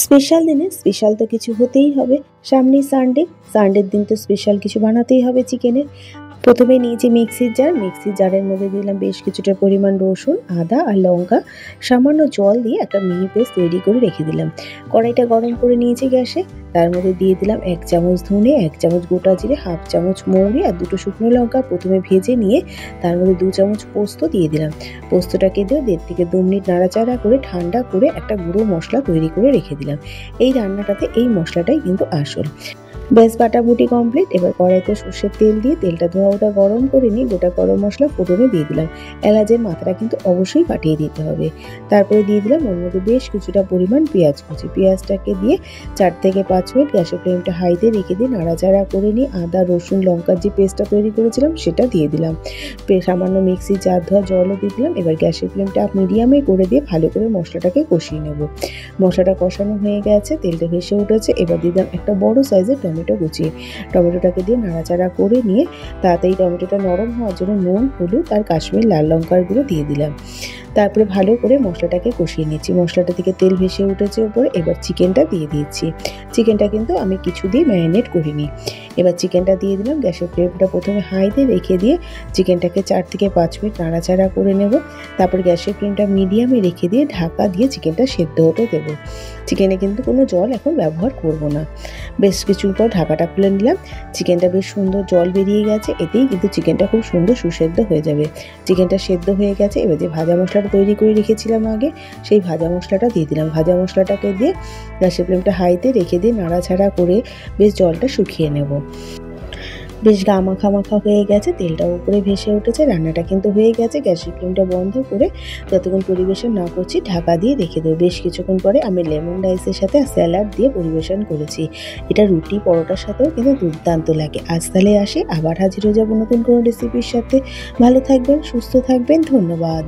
Special দিনে special তো কিছু হতেই হবে। সামনেই সানডে, সানডের দিন তো স্পেশাল কিছু বানাতেই হবে চিকেনের। প্রথমে নিয়েছি মিক্সির জার, মিক্সির জারের মধ্যে দিলাম বেশ কিছুটা পরিমাণ রসুন, আদা আর লঙ্কা, সামান্য জল দিয়ে একটা মিহি পেস্ট তৈরি করে রেখে দিলাম। কড়াইটা গরম করে নিয়েছি গ্যাসে, তার মধ্যে দিয়ে দিলাম 1 চামচ ধনে, 1 চামচ গোটা জিরে, হাফ চামচ মৌরি আর 2টো শুকনো লঙ্কা প্রথমে ভেজে নিয়ে তার মধ্যে 2 চামচ পোস্ত দিয়ে দিলাম। পোস্তটাকে দিয়ে 1.5 থেকে 2 মিনিট নাড়াচাড়া করে ঠান্ডা করে একটা গুঁড়ো মশলা তৈরি করে রেখে দিলাম। এই রান্নাটাতে এই মশলাটাই কিন্তু আসল। ব্যাস বাটাবুটি কমপ্লিট। এবার কড়াইতে সর্ষের তেল দিয়ে তেলটা ধোয়া গরম করে নিয়ে গোটা গরম মশলা ফোড়নে দিয়ে দিলাম। এলাচের মাথাটা কিন্তু অবশ্যই ফাটিয়ে দিতে হবে। তারপরে দিয়ে দিলাম ওর মধ্যে বেশ কিছুটা পরিমাণ পেঁয়াজ কুচি। পেঁয়াজটাকে দিয়ে 4 থেকে 5 মিনিট গ্যাসের ফ্লেমটা হাইতে রেখে দিয়ে নাড়াচাড়া করে নিয়ে আদা রসুন লঙ্কার যে পেস্টটা তৈরি করেছিলাম সেটা দিয়ে দিলাম। সামান্য মিক্সির জার ধোয়া জলও দিয়ে দিলাম। এবার গ্যাসের ফ্লেমটা মিডিয়ামে করে দিয়ে ভালো করে মশলাটাকে কষিয়ে নেব। মশলাটা কষানো হয়ে গেছে, তেলটা ভেসে উঠেছে। এবার দিয়ে দিলাম একটা বড় সাইজের টমেটো কুচি। টমেটোটাকে দিয়ে নাড়াচাড়া করে নিয়ে তাড়াতাড়ি টমেটোটা নরম হওয়ার জন্য নুন, হলুদ আর কাশ্মীর লাল লঙ্কার গুঁড়ো দিয়ে দিলাম। তারপরে ভালো করে মশলাটাকে কষিয়ে নিচ্ছি। মশলাটা থেকে তেল ভেসে উঠেছে উপরে। এবার চিকেনটা দিয়ে দিচ্ছি। চিকেনটা কিন্তু আমি কিছু দিয়ে ম্যারিনেট করিনি। এবার চিকেনটা দিয়ে দিলাম। গ্যাসের ফ্লেমটা প্রথমে হাইতে রেখে দিয়ে চিকেনটাকে 4 থেকে 5 মিনিট নাড়াচাড়া করে নেব। তারপর গ্যাসের ফ্লেমটা মিডিয়ামে রেখে দিয়ে ঢাকা দিয়ে চিকেনটা সেদ্ধ হতে দেবো। চিকেনে কিন্তু কোনো জল এখন ব্যবহার করব না। বেশ কিছুর পর ঢাকাটা খুলে নিলাম। চিকেনটা বেশ সুন্দর জল বেরিয়ে গেছে, এতেই কিন্তু চিকেনটা খুব সুন্দর সুসেদ্ধ হয়ে যাবে। চিকেনটা সেদ্ধ হয়ে গেছে। এবার যে ভাজা মশলাটা তৈরি করে রেখেছিলাম আগে, সেই ভাজা মশলাটা দিয়ে দিলাম। ভাজা মশলাটাকে দিয়ে গ্যাসের ফ্লেমটা হাইতে রেখে দিয়ে নাড়াচাড়া করে বেশ জলটা শুকিয়ে নেব। বেশ মাখা মাখা হয়ে গেছে, তেলটাও উপরে ভেসে উঠেছে। রান্নাটা কিন্তু হয়ে গেছে। গ্যাসের ফ্লেমটা বন্ধ করে যতক্ষণ পরিবেশন না করছি ঢাকা দিয়ে রেখে দেবো। বেশ কিছুক্ষণ পরে আমি লেমন রাইসের সাথে স্যালাড দিয়ে পরিবেশন করেছি। এটা রুটি পরোটার সাথেও কিন্তু দুর্দান্ত লাগে। আজ তাহলে আসি, আবার হাজির হয়ে যাবো নতুন কোনো রেসিপির সাথে। ভালো থাকবেন, সুস্থ থাকবেন, ধন্যবাদ।